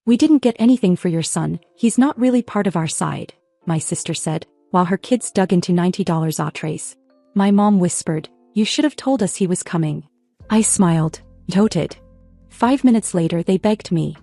"We didn't get anything for your son, he's not really part of our side," my sister said, while her kids dug into $90 entrees. My mom whispered, "You should have told us he was coming." I smiled, noted. 5 minutes later they begged me.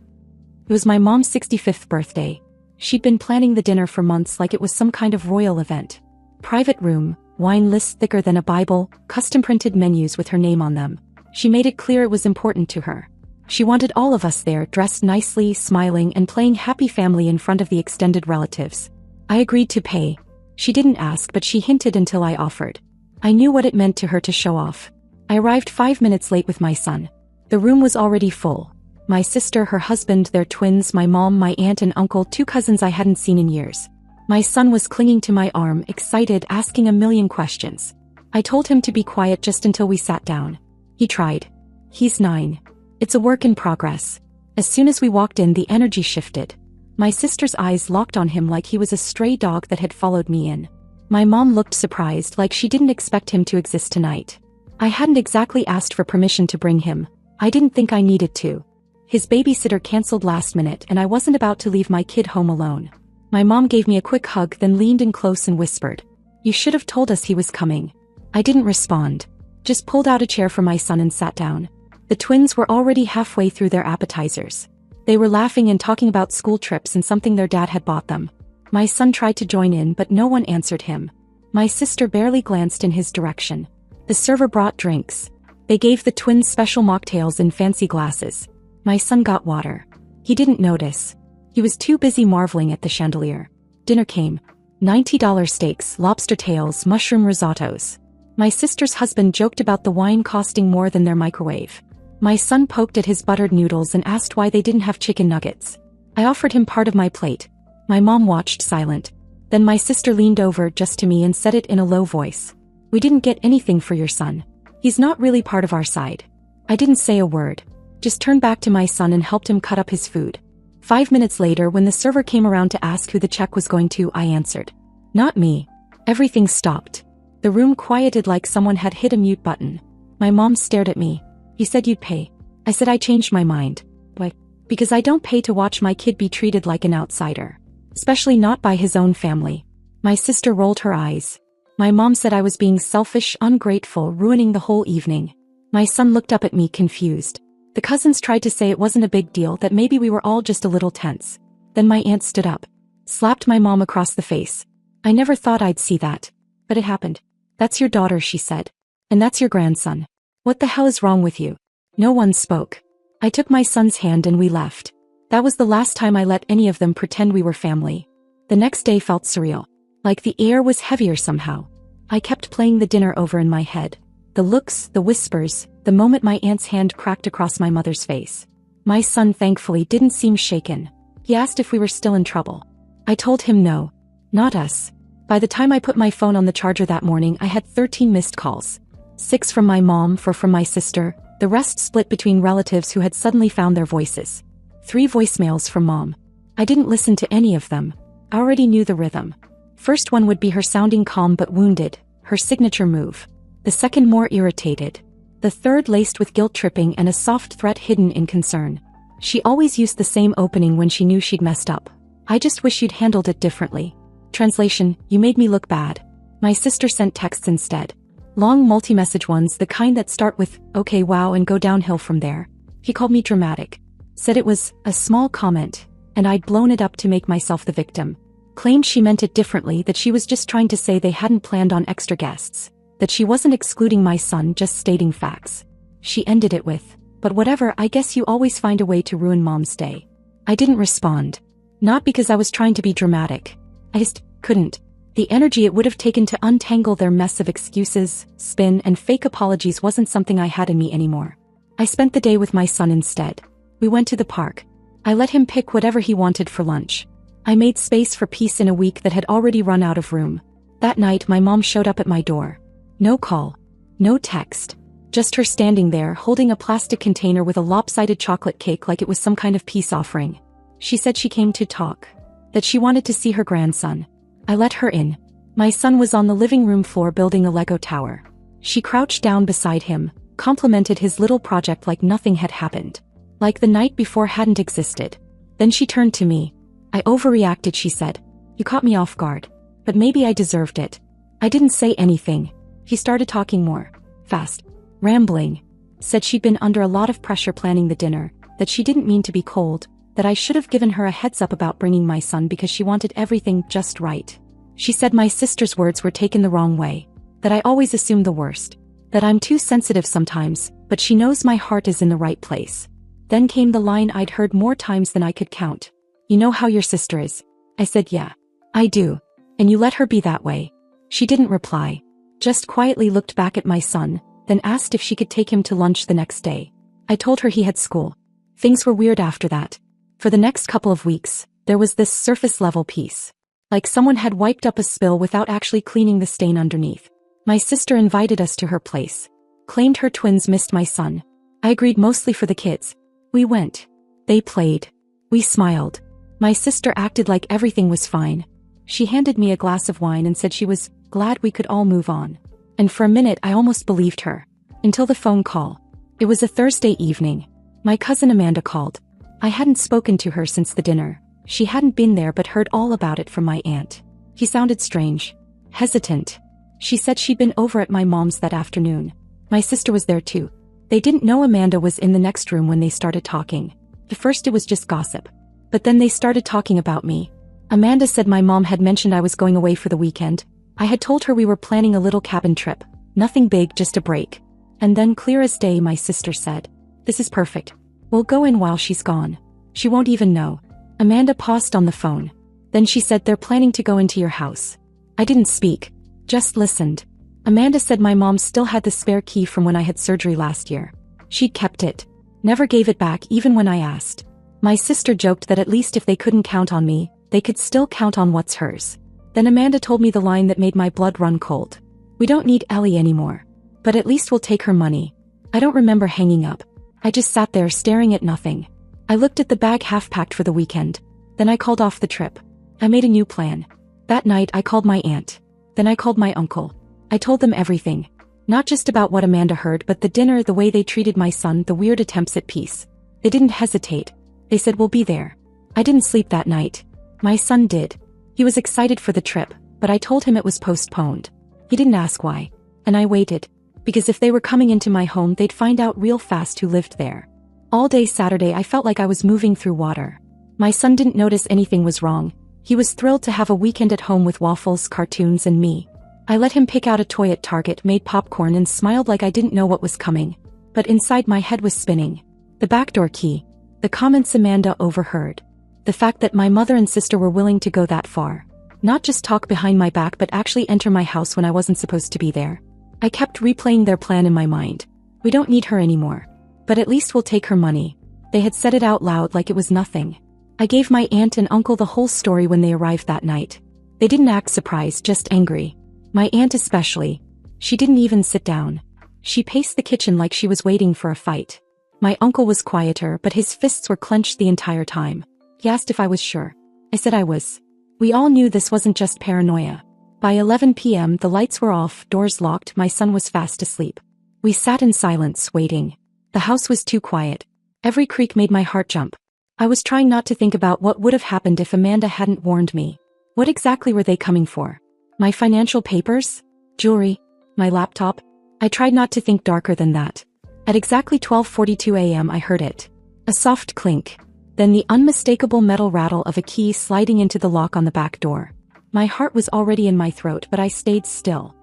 It was my mom's 65th birthday. She'd been planning the dinner for months like it was some kind of royal event. Private room, wine list thicker than a Bible, custom-printed menus with her name on them. She made it clear it was important to her. She wanted all of us there, dressed nicely, smiling and playing happy family in front of the extended relatives. I agreed to pay. She didn't ask, but she hinted until I offered. I knew what it meant to her to show off. I arrived 5 minutes late with my son. The room was already full. My sister, her husband, their twins, my mom, my aunt and uncle, 2 cousins I hadn't seen in years. My son was clinging to my arm, excited, asking a million questions. I told him to be quiet just until we sat down. He tried. He's 9. It's a work in progress. As soon as we walked in, the energy shifted. My sister's eyes locked on him like he was a stray dog that had followed me in. My mom looked surprised, like she didn't expect him to exist tonight. I hadn't exactly asked for permission to bring him. I didn't think I needed to. His babysitter canceled last minute and I wasn't about to leave my kid home alone. My mom gave me a quick hug, then leaned in close and whispered, "You should have told us he was coming." I didn't respond. Just pulled out a chair for my son and sat down. The twins were already halfway through their appetizers. They were laughing and talking about school trips and something their dad had bought them. My son tried to join in, but no one answered him. My sister barely glanced in his direction. The server brought drinks. They gave the twins special mocktails in fancy glasses. My son got water. He didn't notice. He was too busy marveling at the chandelier. Dinner came. $90 steaks, lobster tails, mushroom risottos. My sister's husband joked about the wine costing more than their microwave. My son poked at his buttered noodles and asked why they didn't have chicken nuggets. I offered him part of my plate. My mom watched silent. Then my sister leaned over just to me and said it in a low voice. "We didn't get anything for your son. He's not really part of our side." I didn't say a word. Just turned back to my son and helped him cut up his food. 5 minutes later, when the server came around to ask who the check was going to, I answered. "Not me." Everything stopped. The room quieted like someone had hit a mute button. My mom stared at me. "You said you'd pay." I said I changed my mind. "Why?" "Because I don't pay to watch my kid be treated like an outsider. Especially not by his own family." My sister rolled her eyes. My mom said I was being selfish, ungrateful, ruining the whole evening. My son looked up at me confused. The cousins tried to say it wasn't a big deal, that maybe we were all just a little tense. Then my aunt stood up. Slapped my mom across the face. I never thought I'd see that. But it happened. "That's your daughter," she said. "And that's your grandson. What the hell is wrong with you?" No one spoke. I took my son's hand and we left. That was the last time I let any of them pretend we were family. The next day felt surreal. Like the air was heavier somehow. I kept playing the dinner over in my head. The looks, the whispers, the moment my aunt's hand cracked across my mother's face. My son thankfully didn't seem shaken. He asked if we were still in trouble. I told him no. Not us. By the time I put my phone on the charger that morning, I had 13 missed calls. 6 from my mom, 4 from my sister, the rest split between relatives who had suddenly found their voices. 3 voicemails from mom. I didn't listen to any of them. I already knew the rhythm. First one would be her sounding calm but wounded, her signature move. The second more irritated. The third laced with guilt-tripping and a soft threat hidden in concern. She always used the same opening when she knew she'd messed up. "I just wish you'd handled it differently." Translation: "You made me look bad." My sister sent texts instead. Long multi-message ones, the kind that start with, "Okay, wow," and go downhill from there. He called me dramatic. Said it was a small comment, and I'd blown it up to make myself the victim. Claimed she meant it differently, that she was just trying to say they hadn't planned on extra guests. That she wasn't excluding my son, just stating facts. She ended it with, "But whatever, I guess you always find a way to ruin mom's day." I didn't respond. Not because I was trying to be dramatic. I just couldn't. The energy it would have taken to untangle their mess of excuses, spin, and fake apologies wasn't something I had in me anymore. I spent the day with my son instead. We went to the park. I let him pick whatever he wanted for lunch. I made space for peace in a week that had already run out of room. That night my mom showed up at my door. No call. No text. Just her standing there holding a plastic container with a lopsided chocolate cake like it was some kind of peace offering. She said she came to talk. That she wanted to see her grandson. I let her in. My son was on the living room floor building a Lego tower. She crouched down beside him, complimented his little project like nothing had happened. Like the night before hadn't existed. Then she turned to me. I overreacted, she said. You caught me off guard. But maybe I deserved it. I didn't say anything. He started talking more. Fast. Rambling. Said she'd been under a lot of pressure planning the dinner, that she didn't mean to be cold, that I should have given her a heads up about bringing my son because she wanted everything just right. She said my sister's words were taken the wrong way, that I always assume the worst, that I'm too sensitive sometimes, but she knows my heart is in the right place. Then came the line I'd heard more times than I could count. You know how your sister is? I said yeah. I do. And you let her be that way. She didn't reply. Just quietly looked back at my son, then asked if she could take him to lunch the next day. I told her he had school. Things were weird after that. For the next couple of weeks, there was this surface-level peace. Like someone had wiped up a spill without actually cleaning the stain underneath. My sister invited us to her place. Claimed her twins missed my son. I agreed, mostly for the kids. We went. They played. We smiled. My sister acted like everything was fine. She handed me a glass of wine and said she was glad we could all move on. And for a minute I almost believed her. Until the phone call. It was a Thursday evening. My cousin Amanda called. I hadn't spoken to her since the dinner. She hadn't been there but heard all about it from my aunt. He sounded strange. Hesitant. She said she'd been over at my mom's that afternoon. My sister was there too. They didn't know Amanda was in the next room when they started talking. At first it was just gossip. But then they started talking about me. Amanda said my mom had mentioned I was going away for the weekend. I had told her we were planning a little cabin trip. Nothing big, just a break. And then clear as day my sister said, "This is perfect. We'll go in while she's gone. She won't even know." Amanda paused on the phone. Then she said, "They're planning to go into your house." I didn't speak. Just listened. Amanda said my mom still had the spare key from when I had surgery last year. She'd kept it. Never gave it back even when I asked. My sister joked that at least if they couldn't count on me, they could still count on what's hers. Then Amanda told me the line that made my blood run cold. "We don't need Ellie anymore. But at least we'll take her money." I don't remember hanging up. I just sat there staring at nothing. I looked at the bag half-packed for the weekend. Then I called off the trip. I made a new plan. That night I called my aunt. Then I called my uncle. I told them everything. Not just about what Amanda heard, but the dinner, the way they treated my son, the weird attempts at peace. They didn't hesitate. They said, "We'll be there." I didn't sleep that night. My son did. He was excited for the trip, but I told him it was postponed. He didn't ask why. And I waited. Because if they were coming into my home, they'd find out real fast who lived there. All day Saturday I felt like I was moving through water. My son didn't notice anything was wrong. He was thrilled to have a weekend at home with waffles, cartoons, and me. I let him pick out a toy at Target, made popcorn, and smiled like I didn't know what was coming. But inside my head was spinning. The backdoor key. The comments Amanda overheard. The fact that my mother and sister were willing to go that far. Not just talk behind my back but actually enter my house when I wasn't supposed to be there. I kept replaying their plan in my mind. "We don't need her anymore. But at least we'll take her money." They had said it out loud like it was nothing. I gave my aunt and uncle the whole story when they arrived that night. They didn't act surprised, just angry. My aunt especially. She didn't even sit down. She paced the kitchen like she was waiting for a fight. My uncle was quieter, but his fists were clenched the entire time. He asked if I was sure. I said I was. We all knew this wasn't just paranoia. By 11 p.m. the lights were off, doors locked, my son was fast asleep. We sat in silence, waiting. The house was too quiet. Every creak made my heart jump. I was trying not to think about what would have happened if Amanda hadn't warned me. What exactly were they coming for? My financial papers? Jewelry? My laptop? I tried not to think darker than that. At exactly 12:42 a.m. I heard it. A soft clink. Then the unmistakable metal rattle of a key sliding into the lock on the back door. My heart was already in my throat, but I stayed still.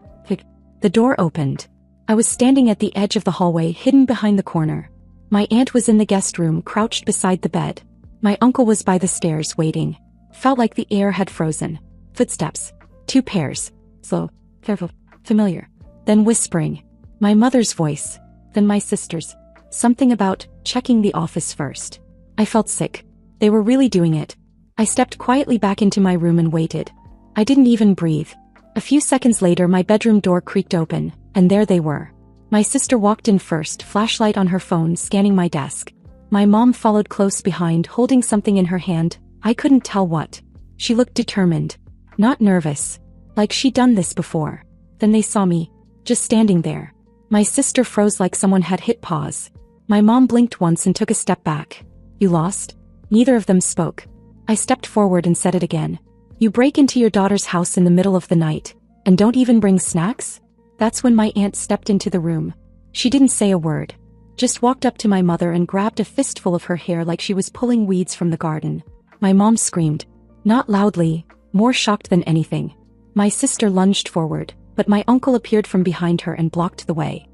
The door opened. I was standing at the edge of the hallway, hidden behind the corner. My aunt was in the guest room, crouched beside the bed. My uncle was by the stairs, waiting. Felt like the air had frozen. Footsteps. 2 pairs. Slow, careful, familiar. Then whispering. My mother's voice. Then my sister's. Something about checking the office first. I felt sick. They were really doing it. I stepped quietly back into my room and waited. I didn't even breathe. A few seconds later my bedroom door creaked open, and there they were. My sister walked in first, flashlight on her phone, scanning my desk. My mom followed close behind, holding something in her hand. I couldn't tell what. She looked determined. Not nervous. Like she'd done this before. Then they saw me. Just standing there. My sister froze like someone had hit pause. My mom blinked once and took a step back. "You lost?" Neither of them spoke. I stepped forward and said it again. You break into your daughter's house in the middle of the night, and don't even bring snacks? That's when my aunt stepped into the room. She didn't say a word. Just walked up to my mother and grabbed a fistful of her hair like she was pulling weeds from the garden. My mom screamed. Not loudly, more shocked than anything. My sister lunged forward, but my uncle appeared from behind her and blocked the way.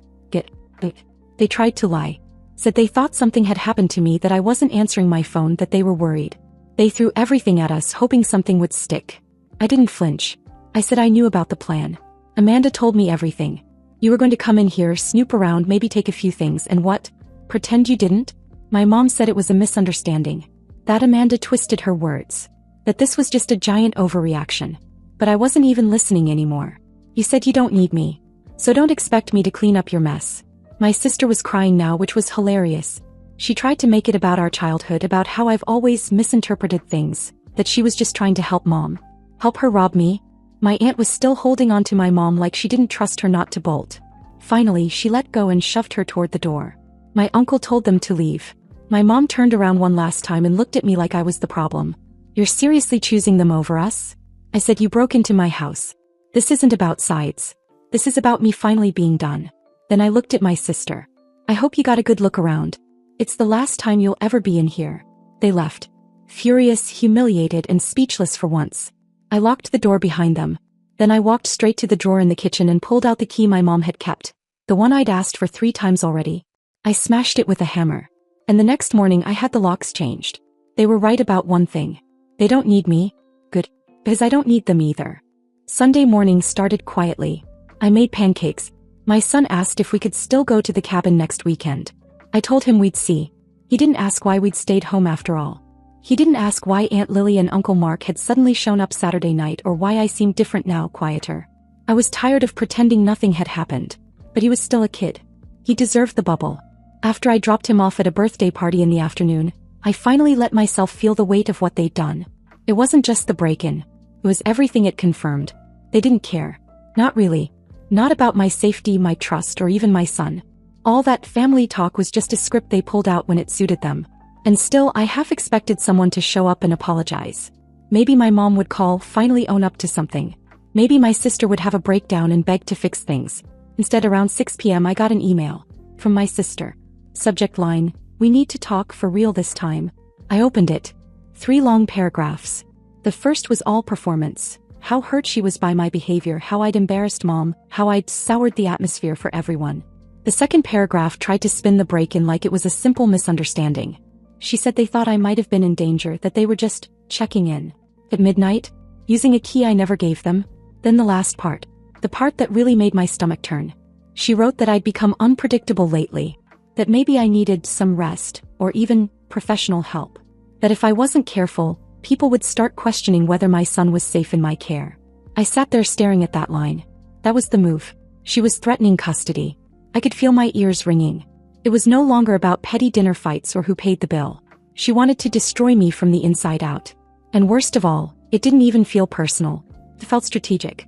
They tried to lie. Said they thought something had happened to me, that I wasn't answering my phone, that they were worried. They threw everything at us hoping something would stick. I didn't flinch. I said I knew about the plan. Amanda told me everything. You were going to come in here, snoop around, maybe take a few things, and what? Pretend you didn't? My mom said it was a misunderstanding. That Amanda twisted her words. That this was just a giant overreaction. But I wasn't even listening anymore. You said you don't need me. So don't expect me to clean up your mess. My sister was crying now, which was hilarious. She tried to make it about our childhood, about how I've always misinterpreted things, that she was just trying to help mom. Help her rob me? My aunt was still holding on to my mom like she didn't trust her not to bolt. Finally, she let go and shoved her toward the door. My uncle told them to leave. My mom turned around one last time and looked at me like I was the problem. You're seriously choosing them over us? I said, you broke into my house. This isn't about sides. This is about me finally being done. Then I looked at my sister. I hope you got a good look around. It's the last time you'll ever be in here. They left. Furious, humiliated, and speechless for once. I locked the door behind them. Then I walked straight to the drawer in the kitchen and pulled out the key my mom had kept. The one I'd asked for 3 times already. I smashed it with a hammer. And the next morning I had the locks changed. They were right about one thing. They don't need me. Good. Because I don't need them either. Sunday morning started quietly. I made pancakes. My son asked if we could still go to the cabin next weekend. I told him we'd see. He didn't ask why we'd stayed home after all. He didn't ask why Aunt Lily and Uncle Mark had suddenly shown up Saturday night, or why I seemed different now, quieter. I was tired of pretending nothing had happened. But he was still a kid. He deserved the bubble. After I dropped him off at a birthday party in the afternoon, I finally let myself feel the weight of what they'd done. It wasn't just the break-in. It was everything it confirmed. They didn't care. Not really. Not about my safety, my trust, or even my son. All that family talk was just a script they pulled out when it suited them. And still, I half expected someone to show up and apologize. Maybe my mom would call, finally own up to something. Maybe my sister would have a breakdown and beg to fix things. Instead, around 6 p.m. I got an email. From my sister. Subject line, "We need to talk for real this time." I opened it. 3 long paragraphs. The first was all performance. How hurt she was by my behavior, how I'd embarrassed mom, how I'd soured the atmosphere for everyone. The second paragraph tried to spin the break-in like it was a simple misunderstanding. She said they thought I might have been in danger, that they were just checking in. At midnight, using a key I never gave them. Then the last part. The part that really made my stomach turn. She wrote that I'd become unpredictable lately. That maybe I needed some rest, or even professional help. That if I wasn't careful, people would start questioning whether my son was safe in my care. I sat there staring at that line. That was the move. She was threatening custody. I could feel my ears ringing. It was no longer about petty dinner fights or who paid the bill. She wanted to destroy me from the inside out. And worst of all, it didn't even feel personal. It felt strategic.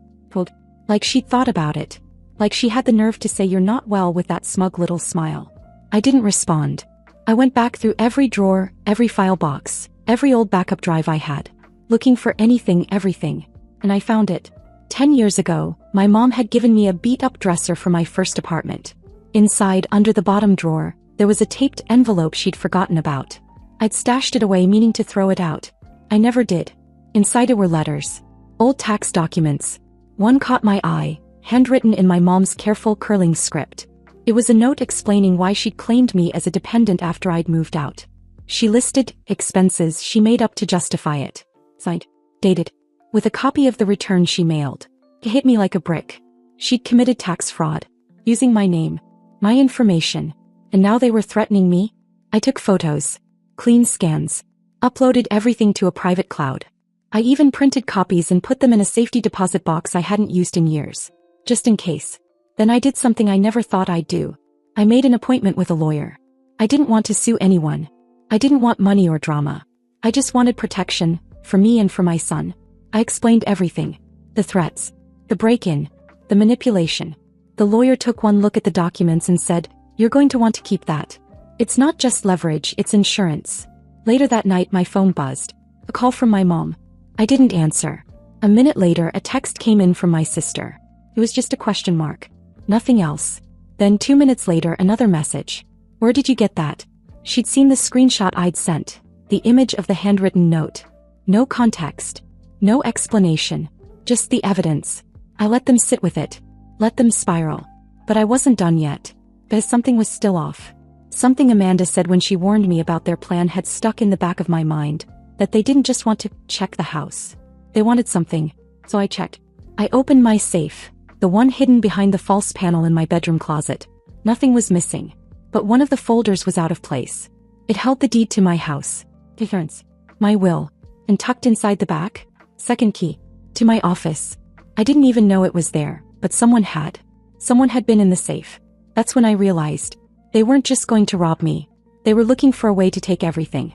Like she'd thought about it. Like she had the nerve to say "you're not well" with that smug little smile. I didn't respond. I went back through every drawer, every file box, every old backup drive I had, looking for anything, everything. And I found it. 10 years ago, my mom had given me a beat-up dresser for my first apartment. Inside, under the bottom drawer, there was a taped envelope she'd forgotten about. I'd stashed it away, meaning to throw it out. I never did. Inside it were letters. Old tax documents. One caught my eye, handwritten in my mom's careful curling script. It was a note explaining why she'd claimed me as a dependent after I'd moved out. She listed expenses she made up to justify it. Signed, dated, with a copy of the return she mailed. It hit me like a brick. She'd committed tax fraud, using my name, my information, and now they were threatening me? I took photos, clean scans, uploaded everything to a private cloud. I even printed copies and put them in a safety deposit box I hadn't used in years, just in case. Then I did something I never thought I'd do. I made an appointment with a lawyer. I didn't want to sue anyone. I didn't want money or drama. I just wanted protection, for me and for my son. I explained everything. The threats. The break-in. The manipulation. The lawyer took one look at the documents and said, "You're going to want to keep that. It's not just leverage, it's insurance." Later that night my phone buzzed. A call from my mom. I didn't answer. A minute later a text came in from my sister. It was just a question mark. Nothing else. Then 2 minutes later another message. Where did you get that? She'd seen the screenshot I'd sent. The image of the handwritten note. No context. No explanation. Just the evidence. I let them sit with it. Let them spiral. But I wasn't done yet. Because something was still off. Something Amanda said when she warned me about their plan had stuck in the back of my mind. That they didn't just want to check the house. They wanted something. So I checked. I opened my safe. The one hidden behind the false panel in my bedroom closet. Nothing was missing. But one of the folders was out of place. It held the deed to my house. Difference. My will. And tucked inside the back, second key. To my office. I didn't even know it was there, but someone had. Someone had been in the safe. That's when I realized. They weren't just going to rob me. They were looking for a way to take everything.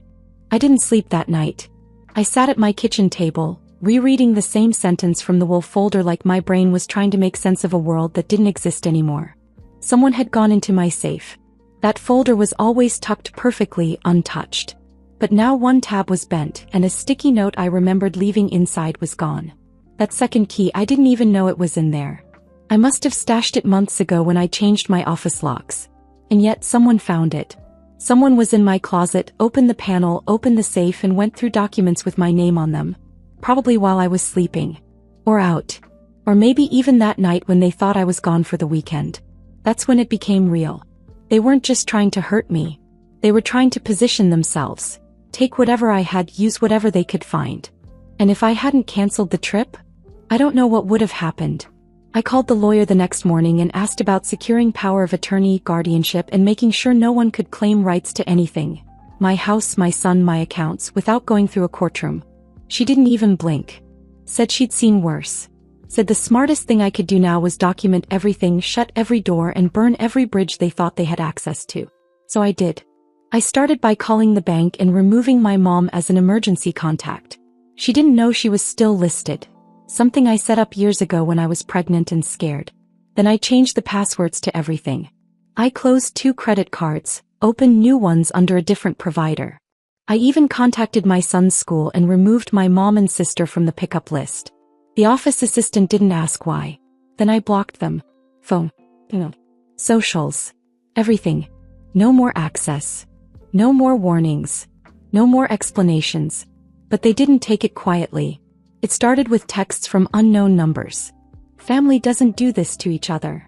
I didn't sleep that night. I sat at my kitchen table, rereading the same sentence from the will folder like my brain was trying to make sense of a world that didn't exist anymore. Someone had gone into my safe. That folder was always tucked perfectly, untouched. But now one tab was bent and a sticky note I remembered leaving inside was gone. That second key, I didn't even know it was in there. I must have stashed it months ago when I changed my office locks. And yet someone found it. Someone was in my closet, opened the panel, opened the safe and went through documents with my name on them. Probably while I was sleeping. Or out. Or maybe even that night when they thought I was gone for the weekend. That's when it became real. They weren't just trying to hurt me. They were trying to position themselves. Take whatever I had, use whatever they could find. And if I hadn't canceled the trip, I don't know what would have happened. I called the lawyer the next morning and asked about securing power of attorney, guardianship and making sure no one could claim rights to anything. My house, my son, my accounts, without going through a courtroom. She didn't even blink. Said she'd seen worse. Said the smartest thing I could do now was document everything, shut every door and burn every bridge they thought they had access to. So I did. I started by calling the bank and removing my mom as an emergency contact. She didn't know she was still listed. Something I set up years ago when I was pregnant and scared. Then I changed the passwords to everything. I closed 2 credit cards, opened new ones under a different provider. I even contacted my son's school and removed my mom and sister from the pickup list. The office assistant didn't ask why. Then I blocked them. Phone. Socials. Everything. No more access. No more warnings. No more explanations. But they didn't take it quietly. It started with texts from unknown numbers. Family doesn't do this to each other.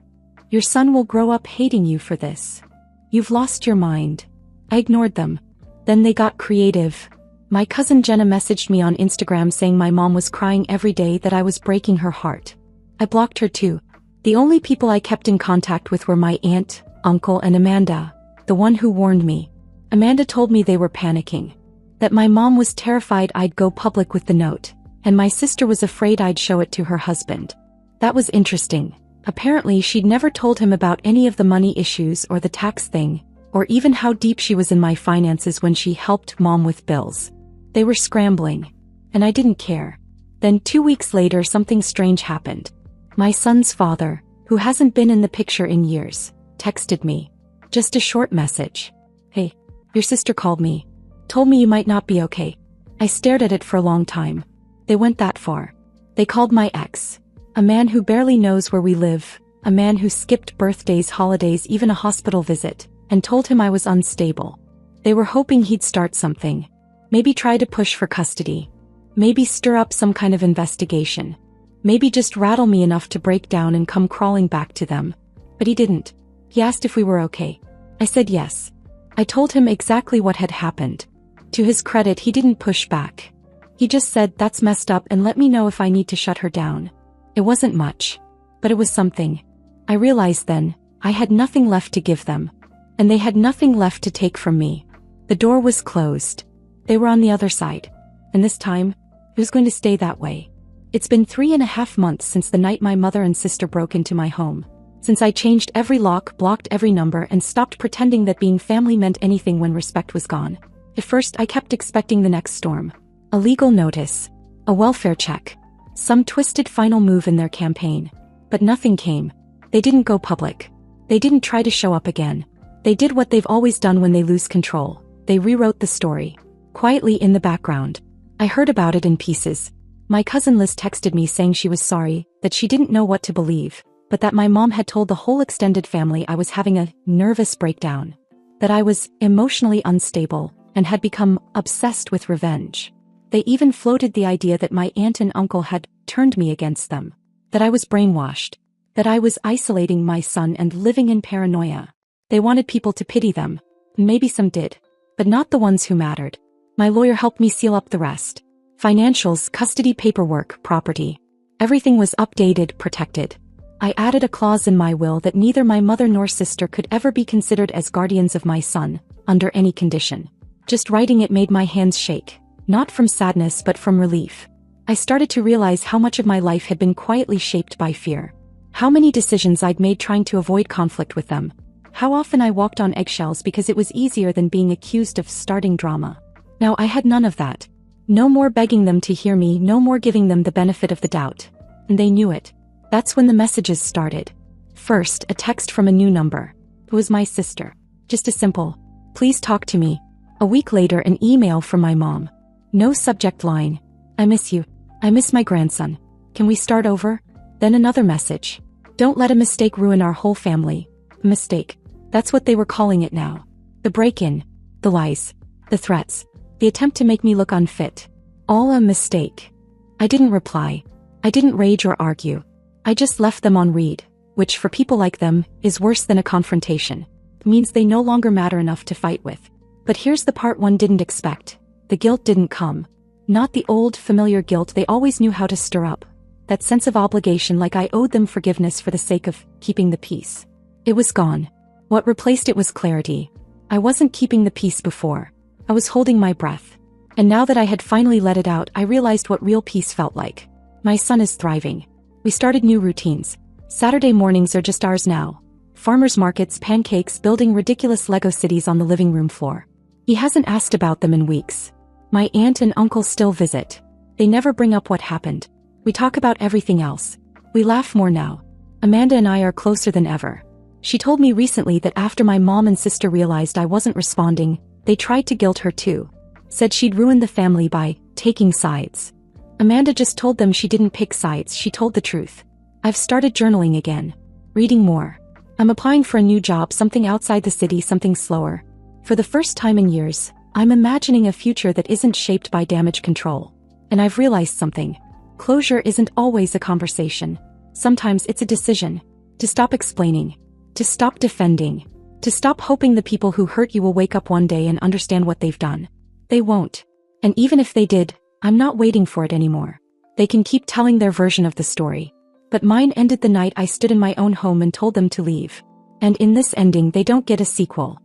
Your son will grow up hating you for this. You've lost your mind. I ignored them. Then they got creative. My cousin Jenna messaged me on Instagram saying my mom was crying every day, that I was breaking her heart. I blocked her too. The only people I kept in contact with were my aunt, uncle and Amanda, the one who warned me. Amanda told me they were panicking. That my mom was terrified I'd go public with the note. And my sister was afraid I'd show it to her husband. That was interesting. Apparently she'd never told him about any of the money issues or the tax thing, or even how deep she was in my finances when she helped mom with bills. They were scrambling. And I didn't care. Then 2 weeks later something strange happened. My son's father, who hasn't been in the picture in years, texted me. Just a short message. Hey, your sister called me. Told me you might not be okay. I stared at it for a long time. They went that far. They called my ex. A man who barely knows where we live. A man who skipped birthdays, holidays, even a hospital visit, and told him I was unstable. They were hoping he'd start something. Maybe try to push for custody. Maybe stir up some kind of investigation. Maybe just rattle me enough to break down and come crawling back to them. But he didn't. He asked if we were okay. I said yes. I told him exactly what had happened. To his credit, he didn't push back. He just said, "That's messed up, and let me know if I need to shut her down." It wasn't much. But it was something. I realized then, I had nothing left to give them. And they had nothing left to take from me. The door was closed. They were on the other side. And this time, it was going to stay that way. It's been 3.5 months since the night my mother and sister broke into my home. Since I changed every lock, blocked every number, and stopped pretending that being family meant anything when respect was gone. At first, I kept expecting the next storm. A legal notice. A welfare check. Some twisted final move in their campaign. But nothing came. They didn't go public. They didn't try to show up again. They did what they've always done when they lose control. They rewrote the story. quietly in the background. I heard about it in pieces. My cousin Liz texted me saying she was sorry, that she didn't know what to believe, but that my mom had told the whole extended family I was having a nervous breakdown, that I was emotionally unstable and had become obsessed with revenge. They even floated the idea that my aunt and uncle had turned me against them, that I was brainwashed, that I was isolating my son and living in paranoia. They wanted people to pity them. Maybe some did, but not the ones who mattered. My lawyer helped me seal up the rest. Financials, custody paperwork, property. Everything was updated, protected. I added a clause in my will that neither my mother nor sister could ever be considered as guardians of my son, under any condition. Just writing it made my hands shake, not from sadness but from relief. I started to realize how much of my life had been quietly shaped by fear. How many decisions I'd made trying to avoid conflict with them. How often I walked on eggshells because it was easier than being accused of starting drama. Now I had none of that. No more begging them to hear me, no more giving them the benefit of the doubt. And they knew it. That's when the messages started. First, a text from a new number. It was my sister. Just a simple, "Please talk to me." A week later, an email from my mom. No subject line. "I miss you. I miss my grandson. Can we start over?" Then another message. "Don't let a mistake ruin our whole family." Mistake. That's what they were calling it now. The break-in. The lies. The threats. The attempt to make me look unfit. All a mistake. I didn't reply. I didn't rage or argue. I just left them on read, which for people like them, is worse than a confrontation. It means they no longer matter enough to fight with. But here's the part one didn't expect. The guilt didn't come. Not the old, familiar guilt they always knew how to stir up. That sense of obligation, like I owed them forgiveness for the sake of keeping the peace. It was gone. What replaced it was clarity. I wasn't keeping the peace before. I was holding my breath. And now that I had finally let it out, I realized what real peace felt like. My son is thriving. We started new routines. Saturday mornings are just ours now. Farmers markets, pancakes, building ridiculous Lego cities on the living room floor. He hasn't asked about them in weeks. My aunt and uncle still visit. They never bring up what happened. We talk about everything else. We laugh more now. Amanda and I are closer than ever. She told me recently that after my mom and sister realized I wasn't responding, they tried to guilt her too. Said she'd ruined the family by taking sides. Amanda just told them she didn't pick sides, she told the truth. I've started journaling again. Reading more. I'm applying for a new job, something outside the city, something slower. For the first time in years, I'm imagining a future that isn't shaped by damage control. And I've realized something. Closure isn't always a conversation. Sometimes it's a decision. To stop explaining. To stop defending. To stop hoping the people who hurt you will wake up one day and understand what they've done. They won't. And even if they did, I'm not waiting for it anymore. They can keep telling their version of the story. But mine ended the night I stood in my own home and told them to leave. And in this ending, they don't get a sequel.